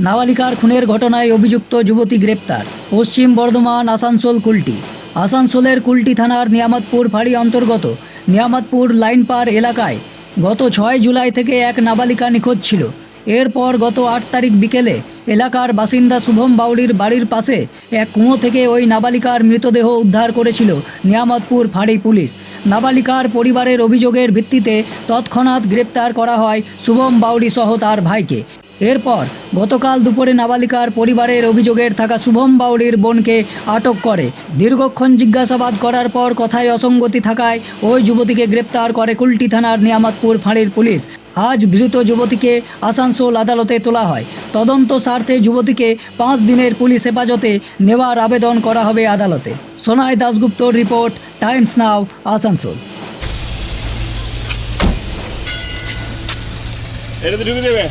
নাবালিকার খুনের ঘটনায় অভিযুক্ত যুবতী গ্রেপ্তার। পশ্চিম বর্ধমান আসানসোল কুলটি। আসানসোলের কুলটি থানার নিয়ামতপুর ফাঁড়ি অন্তর্গত নিয়ামতপুর লাইনপার এলাকায় গত 6 জুলাই থেকে এক নাবালিকা নিখোঁজ ছিল। এরপর গত 8 তারিখ বিকেলে এলাকার বাসিন্দা শুভম বাউরির বাড়ির পাশে এক কুয়ো থেকে ওই নাবালিকার মৃতদেহ উদ্ধার করেছিল নিয়ামতপুর ফাঁড়ি পুলিশ। নাবালিকার পরিবারের অভিযোগের ভিত্তিতে তৎক্ষণাৎ গ্রেপ্তার করা হয় শুভম বাউরি সহ তার ভাইকে। এরপর গতকাল দুপুরে নাবালিকার পরিবারের অভিযোগের থাকা শুভম বাউরির বোনকে আটক করে। দীর্ঘক্ষণ জিজ্ঞাসাবাদ করার পর কথায় অসঙ্গতি থাকায় ওই যুবতীকে গ্রেপ্তার করে কুলটি থানার নিয়ামতপুর ফাঁড়ির পুলিশ। আজ ধৃত যুবতীকে আসানসোল আদালতে তোলা হয়। তদন্ত স্বার্থে যুবতীকে 5 দিনের পুলিশ হেফাজতে নেওয়ার আবেদন করা হবে আদালতে। সোনাই দাশগুপ্তর রিপোর্ট, টাইমস নাও, আসানসোল। এটা তো ঢুকে দেবে।